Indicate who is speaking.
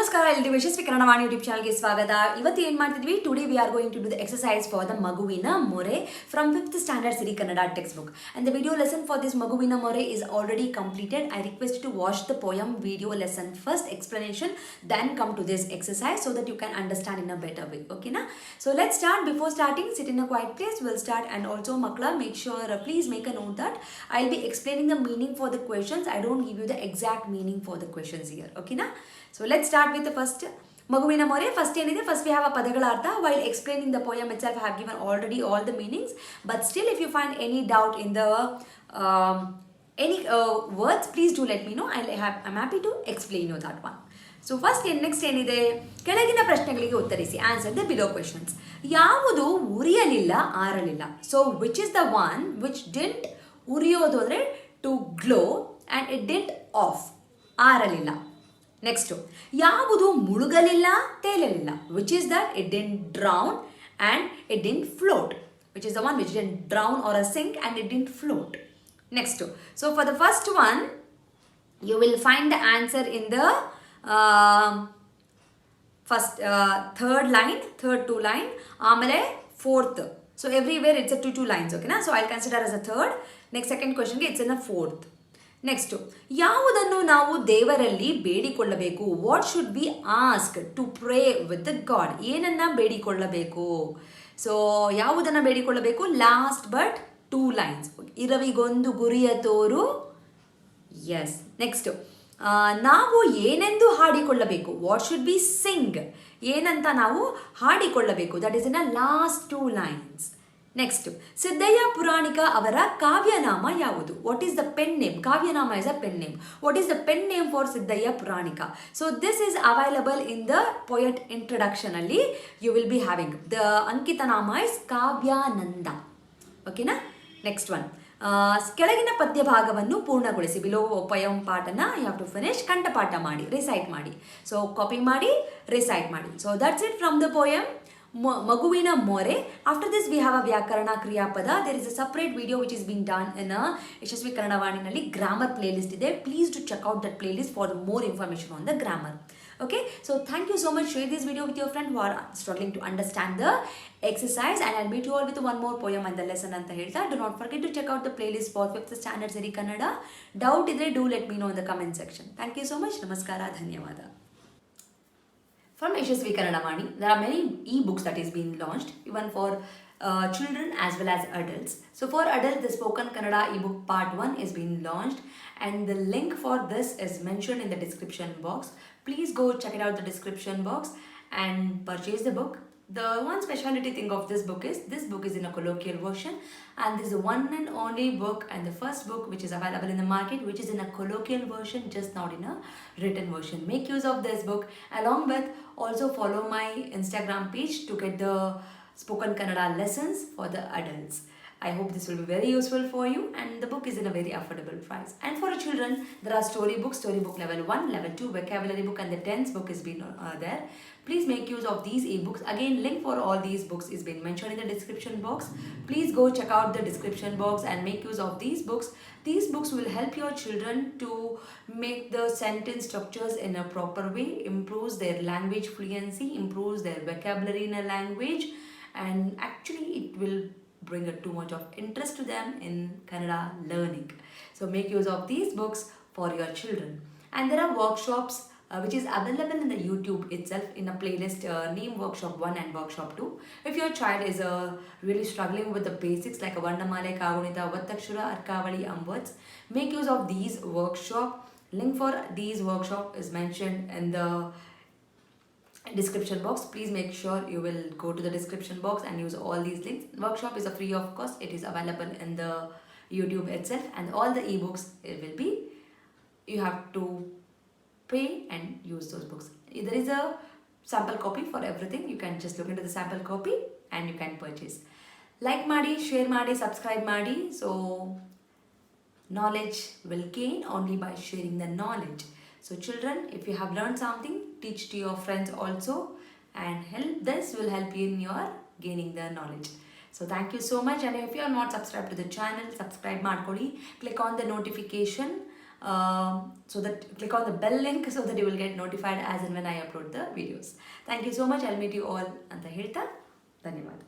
Speaker 1: ನಮಸ್ಕಾರ ಎಲ್ಲರಿಗೂ ಯಶಸ್ವಿ ಕನ್ನಡ ವಾಣಿ ಯೂಟ್ಯೂಬ್ ಚಾನಲ್ಗೆ ಸ್ವಾಗತ. ಇವತ್ತು ಏನು ಮಾಡ್ತಿದ್ವಿ? Today we are going to do the exercise for the maguvina more from 5th standard Siri Kannada textbook. And the video lesson for this maguvina more is already completed. I request you to watch the poem video lesson first, explanation, then come to this exercise so that you can understand in a better way. Okay na? So let's start. Before starting, sit in a quiet place. We'll start. And also makla, make sure, please make a note that I'll be explaining the meaning for the questions. I don't give you the exact meaning for the questions here. Okay na? So let's start with the first maguvina more. First we have a padagala artha. While explaining the poem itself, I have given already all the meanings. But still, if you find any doubt in the any words, please do let me know. I'm happy to explain you that one. So first, next ಏನಿದೆ? ಕೆಳಗಿನ ಪ್ರಶ್ನೆಗಳಿಗೆ ಉತ್ತರಿಸಿ. Answer the below questions. ಯಾವುದು ಉರಿಯಲಿಲ್ಲ ಆರಲಿಲ್ಲ? So which is the one which didn't ಉರಿಯೋದು ಅಂದ್ರೆ to glow and it didn't off, ಆರಲಿಲ್ಲ. Next ಯಾವುದು ಮುಳುಗಲಿಲ್ಲ ತೇಲಲಿಲ್ಲ? Which is that it didn't drown and it didn't float. Which is the one which didn't drown or a sink and it didn't float. Next so for the first one you will find the answer in the first third line, third to line, ಆಮೇಲೆ fourth. So everywhere it's a two lines. ಓಕೆನಾ? So I consider as a third. Next second ಕ್ವೆಶನ್ಗೆ it's in a fourth. Next ಯಾವುದನ್ನು ನಾವು ದೇವರಲ್ಲಿ ಬೇಡಿಕೊಳ್ಳಬೇಕು? What should be ask to pray with the God? ಏನನ್ನ ಬೇಡಿಕೊಳ್ಳಬೇಕು? So ಯಾವುದನ್ನು ಬೇಡಿಕೊಳ್ಳಬೇಕು? Last but two lines. ಇರವಿಗೊಂದು ಗುರಿಯ ತೋರು. ಎಸ್. ನೆಕ್ಸ್ಟು ನಾವು ಏನೆಂದು ಹಾಡಿಕೊಳ್ಳಬೇಕು? What should be sing? ಏನಂತ ನಾವು ಹಾಡಿಕೊಳ್ಳಬೇಕು? That is in a last two lines. Next Siddayya Puranika ಅವರ ಕಾವ್ಯನಾಮ ಯಾವುದು? What is the pen name? ಕಾವ್ಯನಾಮ is a pen name. What is the pen name for Siddayya Puranika? So this is available in the poet introduction ಅಲ್ಲಿ. You will be having the ಅಂಕಿತ ನಾಮ is Kavyananda. ಓಕೆನಾ? Next one ಕೆಳಗಿನ ಪದ್ಯ ಭಾಗವನ್ನು ಪೂರ್ಣಗೊಳಿಸಿ. Below poem ಪಾಠನ ಯು ಹ್ಯಾವ್ ಟು ಫಿನಿಶ್. ಕಂಠಪಾಠ ಮಾಡಿ, ರಿಸೈಟ್ ಮಾಡಿ. ಸೊ ಕಾಪಿ ಮಾಡಿ, ರಿಸೈಟ್ ಮಾಡಿ. So that's it from the poem maguvina more. After this we have a vyakarana kriyapada. There is a separate video which is being done in a Yashaswi Kannada Vaani nalli grammar playlist ide. Please do check out that playlist for more information on the grammar. Okay, so thank you so much. Share this video with your friend who are struggling to understand the exercise, and I'll meet you all with one more poem and the lesson anta helta. Do not forget to check out the playlist for 5th standard Siri Kannada. Doubt idre do let me know in the comment section. Thank you so much. Namaskara, dhanyawada. From Yashaswi Kannada Vaani, there are many e-books that is being launched, even for children as well as adults. So for adults, the Spoken Kannada ebook part 1 is being launched, and the link for this is mentioned in the description box. Please go check it out the description box and purchase the book. The one speciality thing of this book is in a colloquial version, and this is the one and only book and the first book which is available in the market which is in a colloquial version, just not in a written version. Make use of this book. Along with, also follow my Instagram page to get the Spoken Kannada lessons for the adults. I hope this will be very useful for you, and the book is in a very affordable price. And for children, there are storybook level 1, level 2, vocabulary book, and the 10th book is been there. Please make use of these ebooks. Again, link for all these books is been mentioned in the description box. Please go check out the description box and make use of these books. These books will help your children to make the sentence structures in a proper way, improves their language fluency, improves their vocabulary in a language, and actually it will bring too much of interest to them in Kannada learning. So make use of these books for your children. And there are workshops which is available in the YouTube itself in a playlist name workshop 1 and workshop 2. If your child is really struggling with the basics like a Varnamale, Kagunita, Vattakshura, Arkavali, words, make use of these workshop. Link for these workshop is mentioned in the description box. Please make sure you will go to the description box and use all these links. Workshop is a free of cost. It is available in the YouTube itself, and all the ebooks it will be, you have to pay and use those books. There is a sample copy for everything. You can just look into the sample copy and you can purchase. Like ಮಾಡಿ, share ಮಾಡಿ, subscribe ಮಾಡಿ. So knowledge will gain only by sharing the knowledge. So children, if you have learned something, teach to your friends also, and this will help you in your gaining the knowledge. So thank you so much, and if you are not subscribed to the channel, subscribe ಮಾಡ್ಕೊಳ್ಳಿ. Click on the notification So that click on the bell link so that you will get notified as and when I upload the videos. Thank you so much. I'll meet you all ಅಂತ ಹೇಳ್ತಾ ಧನ್ಯವಾದ.